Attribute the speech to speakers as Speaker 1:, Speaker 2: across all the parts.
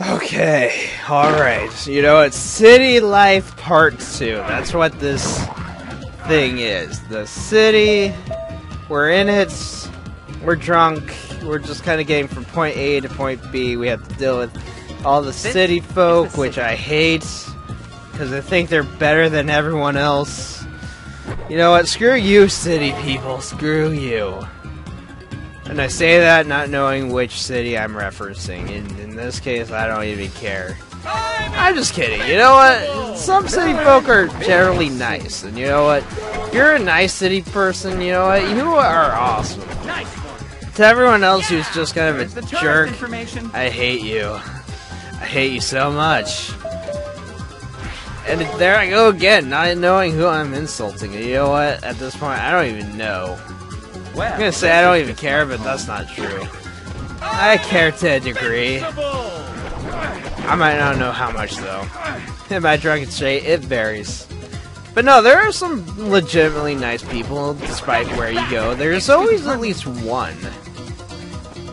Speaker 1: Okay, alright. You know, it's City Life Part 2. That's what this thing is. The city, we're in it, we're drunk, we're just kind of getting from point A to point B. We have to deal with all the city folk, which I hate, because I think they're better than everyone else. You know what? Screw you, city people. Screw you. And I say that not knowing which city I'm referencing. In this case, I don't even care. I'm just kidding. You know what? Some city folk are generally nice. And you know what? If you're a nice city person, you know what? You are awesome. To everyone else who's just kind of a jerk, I hate you. I hate you so much. And there I go again, not knowing who I'm insulting. And you know what? At this point, I don't even know. I'm gonna say I don't even care, but that's not true. I care to a degree. I might not know how much, though. In my drunken state, it varies. But no, there are some legitimately nice people, despite where you go. There's always at least one.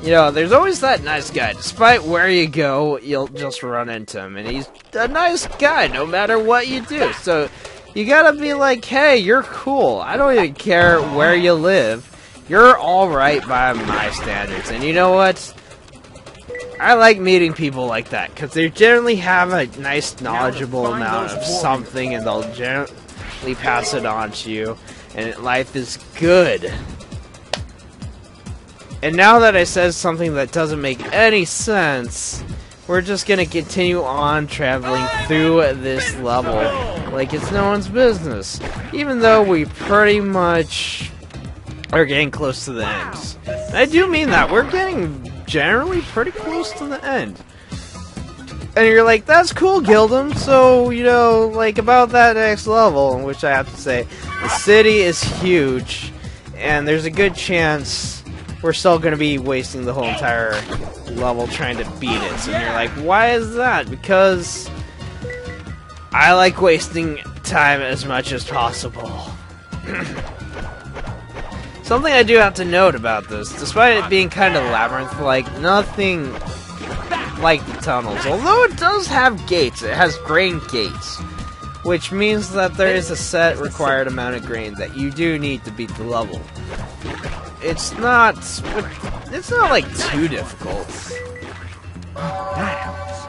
Speaker 1: You know, there's always that nice guy. Despite where you go, you'll just run into him. And he's a nice guy, no matter what you do. So, you gotta be like, hey, you're cool. I don't even care where you live. You're alright by my standards. And you know what? I like meeting people like that, because they generally have a nice, knowledgeable amount of something, and they'll generally pass it on to you. And life is good. And now that I said something that doesn't make any sense, we're just gonna continue on traveling through this level like it's no one's business. Even though we pretty much are getting close to the end. And I do mean that. We're getting generally pretty close to the end. And you're like, that's cool, Gildem. So, you know, like, about that next level, in which I have to say, the city is huge, and there's a good chance we're still going to be wasting the whole entire level trying to beat it. And you're like, why is that? Because I like wasting time as much as possible. Something I do have to note about this, despite it being kind of labyrinth-like, nothing like the tunnels. Although it does have gates, it has grain gates, which means that there is a set required amount of grain that you do need to beat the level. It's not like too difficult.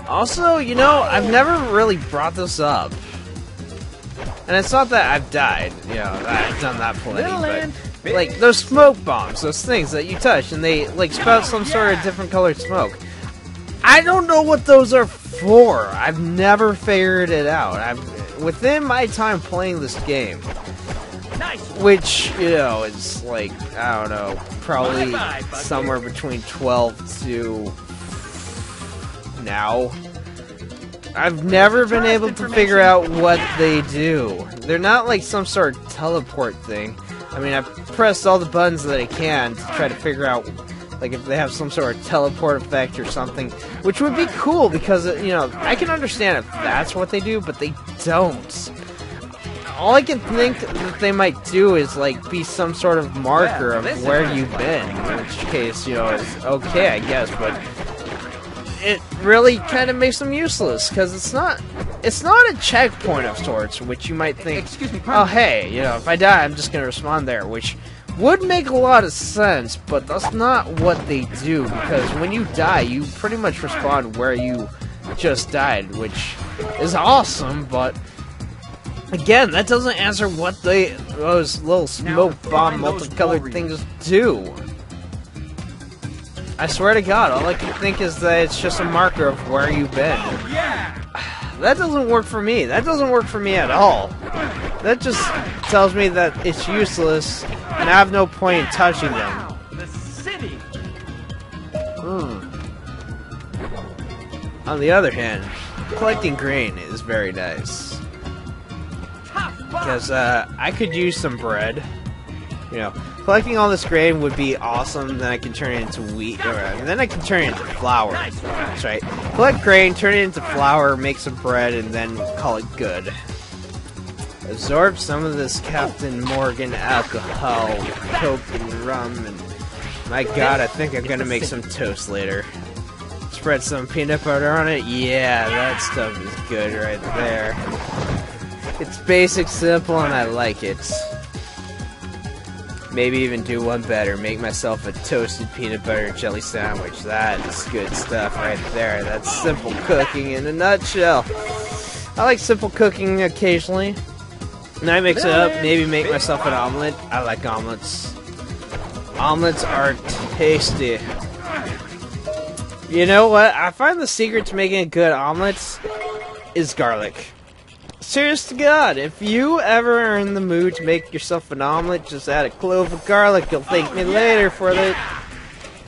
Speaker 1: Also, you know, I've never really brought this up. And it's not that I've died, you know, I've done that plenty, but like those smoke bombs, those things that you touch and they like spout some sort of different colored smoke. I don't know what those are for. I've never figured it out. Within my time playing this game, which, you know, is like, I don't know, probably somewhere between 12 to now. I've never been able to figure out what they do. They're not like some sort of teleport thing. I mean, I've pressed all the buttons that I can to try to figure out, like, if they have some sort of teleport effect or something, which would be cool because, you know, I can understand if that's what they do, but they don't. All I can think that they might do is, like, be some sort of marker of where you've been, in which case, you know, it's okay, I guess, but it really kind of makes them useless, because it's not a checkpoint of sorts, which you might think, oh hey, you know, if I die, I'm just going to respawn there, which would make a lot of sense, but that's not what they do, because when you die, you pretty much respawn where you just died, which is awesome, but again, that doesn't answer what those little smoke bomb multicolored things do. I swear to God, all I can think is that it's just a marker of where you've been. That doesn't work for me. That doesn't work for me at all. That just tells me that it's useless, and I have no point in touching them. On the other hand, collecting grain is very nice. Because I could use some bread. You know, collecting all this grain would be awesome. Then I can turn it into wheat, or then I can turn it into flour. That's right. Collect grain, turn it into flour, make some bread, and then call it good. Absorb some of this Captain Morgan alcohol, coke, and rum, and my God, I think I'm gonna make some toast later. It's spread some peanut butter on it. Yeah, that stuff is good right there. It's basic, simple, and I like it. Maybe even do one better. Make myself a toasted peanut butter jelly sandwich. That is good stuff right there. That's simple cooking in a nutshell. I like simple cooking occasionally. And I mix it up, maybe make myself an omelet. I like omelets. Omelets are tasty. You know what? I find the secret to making a good omelet is garlic. Serious to God, if you ever are in the mood to make yourself an omelet, just add a clove of garlic. You'll thank me later for it.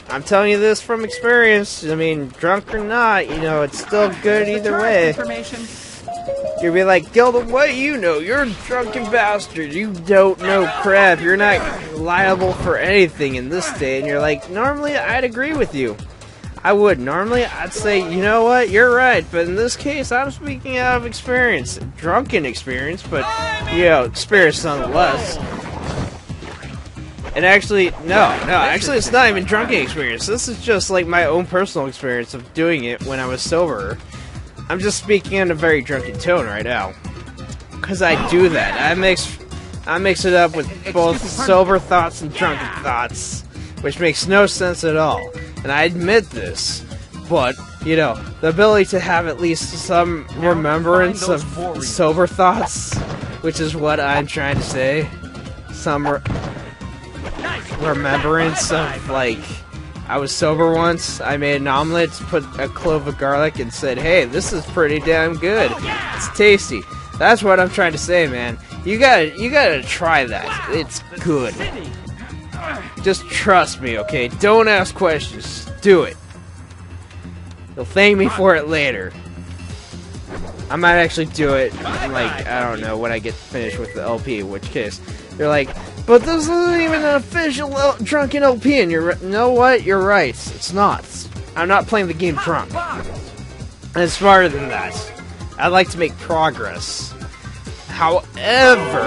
Speaker 1: I'm telling you this from experience. I mean, drunk or not, you know, it's still good either way. You'll be like, Gilda, what do you know? You're a drunken bastard. You don't know crap. You're not liable for anything in this day. And you're like, normally I'd agree with you. I would. Normally I'd say, you know what? You're right. But in this case, I'm speaking out of experience. Drunken experience, but, you know, experience nonetheless. And actually, actually it's not even drunken experience. This is just like my own personal experience of doing it when I was sober. I'm just speaking in a very drunken tone right now, because I do that. I mix it up with both sober thoughts and drunken thoughts, which makes no sense at all. And I admit this, but you know, the ability to have at least some remembrance of sober thoughts, which is what I'm trying to say, some remembrance of like. I was sober once, I made an omelet, put a clove of garlic, and said, hey, this is pretty damn good. It's tasty. That's what I'm trying to say, man. You gotta try that. It's good. Just trust me, okay? Don't ask questions. Do it. You'll thank me for it later. I might actually do it, like, I don't know, when I get finished with the LP, in which case, you're like, but this isn't even an official drunken LP, and you know what? You're right. It's not. I'm not playing the game drunk. And it's smarter than that. I'd like to make progress. However,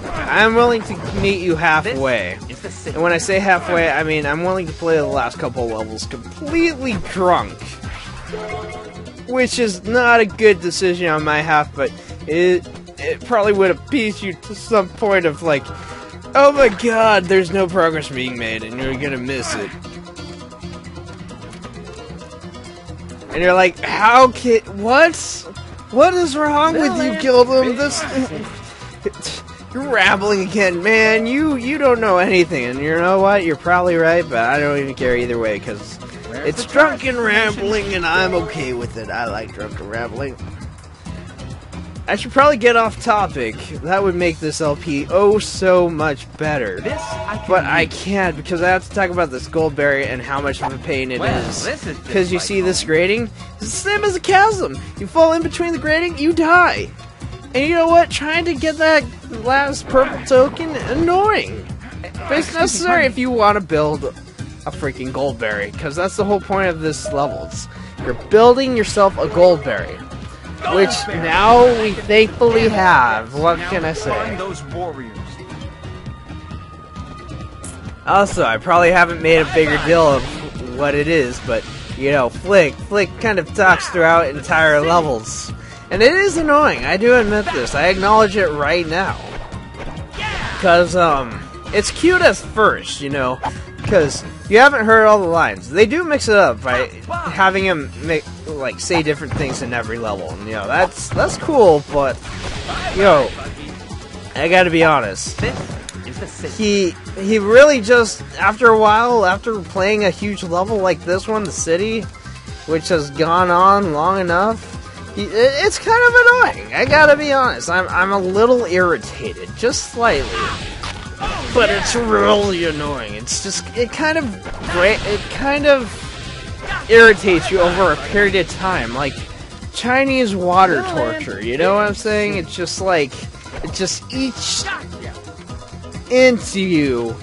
Speaker 1: I'm willing to meet you halfway. And when I say halfway, I mean I'm willing to play the last couple levels completely drunk. Which is not a good decision on my half, but it probably would appease you to some point of like, oh my god, there's no progress being made and you're gonna miss it. And you're like, how can, what is wrong with you, Gilda? You're rambling again, man. You don't know anything, and you know what? You're probably right, but I don't even care either way, because it's drunken rambling, and I'm okay with it. I like drunken rambling. I should probably get off topic. That would make this LP oh so much better. But I can't, because I have to talk about this Goldberry and how much of a pain it is. Because you see this grading? It's the same as a chasm. You fall in between the grading, you die. And you know what? Trying to get that last purple token, annoying. But it's necessary if you want to build a freaking Goldberry, because that's the whole point of this level. You're building yourself a Goldberry. Which now we thankfully have. What can I say? Also, I probably haven't made a bigger deal of what it is, but, you know, Flick kind of talks throughout entire levels. And it is annoying, I do admit this. I acknowledge it right now. Because, it's cute at first, you know, because you haven't heard all the lines. They do mix it up by having him say different things in every level. And, you know, that's cool, but, you know, I gotta be honest. He really just, after a while, after playing a huge level like this one, the city, which has gone on long enough, it's kind of annoying. I gotta be honest. I'm a little irritated, just slightly. But it's really annoying. It's just, it kind of irritates you over a period of time, like Chinese water torture. You know what I'm saying? It's just like, it just eats into you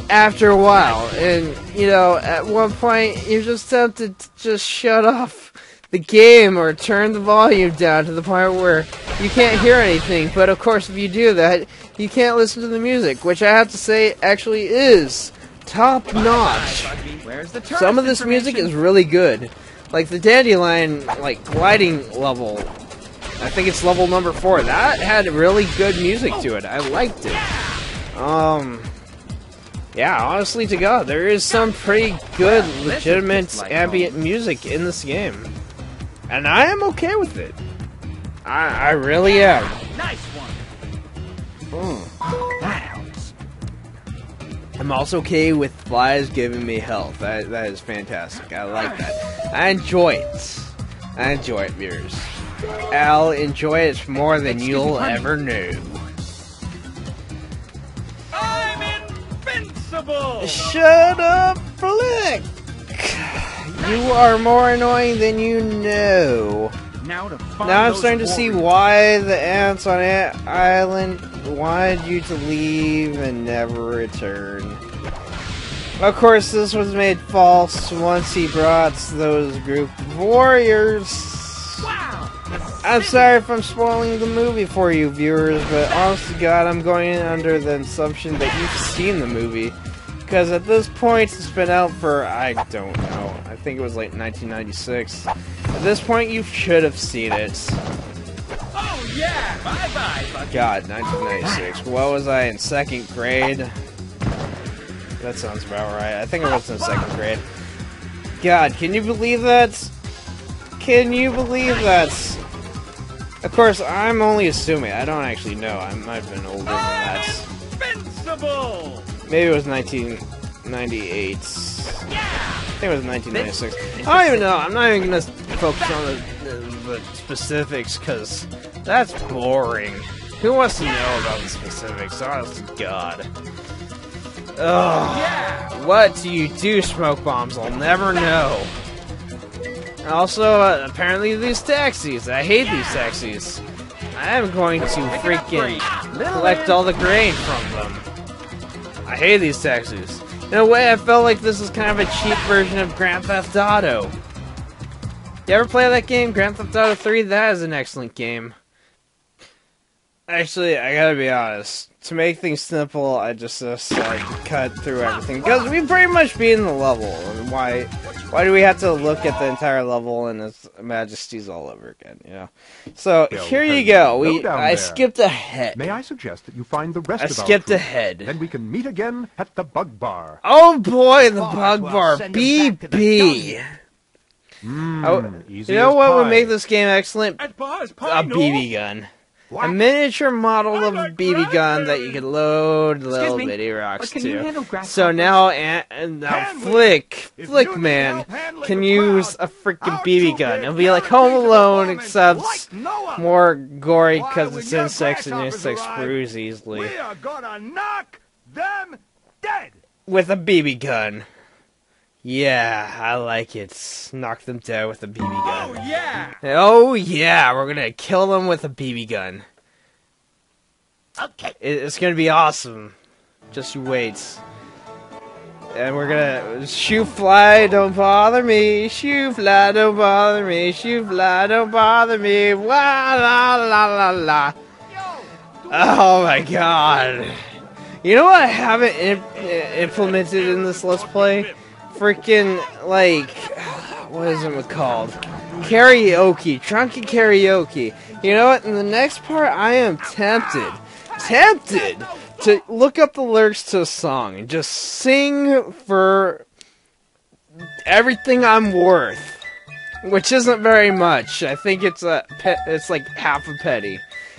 Speaker 1: after a while, and you know, at one point you're just tempted to just shut off the game or turn the volume down to the point where you can't hear anything. But of course, if you do that, you can't listen to the music, which I have to say actually is top notch.
Speaker 2: Where's the
Speaker 1: Some of this music is really good. Like the Dandelion, like, gliding level. I think it's level number 4. That had really good music to it. I liked it. Yeah, honestly to God, there is some pretty good, legitimate ambient music in this game. And I am okay with it. I really am.
Speaker 2: Nice one. That helps.
Speaker 1: I'm also okay with flies giving me health. That is fantastic. I like that. I enjoy it. I enjoy it, viewers. I'll enjoy it more than you'll ever know.
Speaker 2: I'm invincible!
Speaker 1: Shut up, Flick! You are more annoying than you know.
Speaker 2: Now
Speaker 1: I'm starting to see why the ants on Ant Island wanted you to leave and never return. Of course, this was made false once he brought those group of warriors.
Speaker 2: Wow!
Speaker 1: I'm sorry if I'm spoiling the movie for you, viewers, but honest to God, I'm going under the assumption that you've seen the movie. Because at this point, it's been out for, I don't know, I think it was like 1996. At this point, you should have seen it.
Speaker 2: Oh yeah! Bye-bye, Bucky.
Speaker 1: God, 1996. What was I in 2nd grade? That sounds about right. I think I was in 2nd grade. God, can you believe that? Can you believe that? Of course, I'm only assuming. I don't actually know. I might have been older than that.
Speaker 2: Invincible!
Speaker 1: Maybe it was 1998.
Speaker 2: Yeah!
Speaker 1: I think it was 1996. I don't even know. I'm not even gonna focus on the specifics because that's boring. Who wants to know about the specifics? Honest to God. Ugh.
Speaker 2: Yeah!
Speaker 1: What do you do, Smoke Bombs? I'll never know. Also, apparently these taxis. I hate these taxis. I am going to freaking collect all the grain from them. I hate these taxis. In a way, I felt like this is kind of a cheap version of Grand Theft Auto. You ever play that game, Grand Theft Auto 3? That is an excellent game. Actually, I gotta be honest. To make things simple, I just decided to cut through everything. Because we pretty much beat in the level. And why do we have to look at the entire level and its majesties all over again, you know? So, here you go. I skipped ahead.
Speaker 3: May I suggest that you find the rest
Speaker 1: I
Speaker 3: of our
Speaker 1: skipped
Speaker 3: troops,
Speaker 1: ahead.
Speaker 3: Then we can meet again at the Bug Bar.
Speaker 1: Oh boy, the Bug Bar. BB.
Speaker 3: Easy
Speaker 1: You know
Speaker 3: as
Speaker 1: what would
Speaker 3: pie.
Speaker 1: make this game excellent?
Speaker 2: At bars,
Speaker 1: A
Speaker 2: pie, no?
Speaker 1: BB gun.
Speaker 3: What?
Speaker 1: A miniature model of a
Speaker 2: like
Speaker 1: BB gun that you could load little
Speaker 2: me,
Speaker 1: bitty rocks
Speaker 2: but can you
Speaker 1: to.
Speaker 2: handle grasshoppers?
Speaker 1: So now, now Flick Man can use a freaking BB gun. It'll be like Home Alone, except more gory because it's insects and insects bruise easily.
Speaker 3: We are gonna knock them dead.
Speaker 1: With a BB gun. Yeah, I like it. Knock them down with a BB gun.
Speaker 2: Oh yeah!
Speaker 1: Oh yeah, we're gonna kill them with a BB gun.
Speaker 2: Okay.
Speaker 1: It's gonna be awesome. Just you wait. And we're gonna shoot fly, don't bother me. Shoot fly, don't bother me. Shoot fly, don't bother me. Wah la la la la. Oh my God! You know what I haven't implemented in this Let's Play? Freaking, like, what is it called? Karaoke. Drunken karaoke. You know what? In the next part, I am tempted to look up the lyrics to a song and just sing for everything I'm worth. Which isn't very much. I think it's it's like half a penny.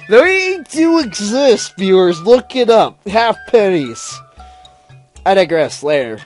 Speaker 1: They do exist, viewers. Look it up. Half pennies. I digress. Later.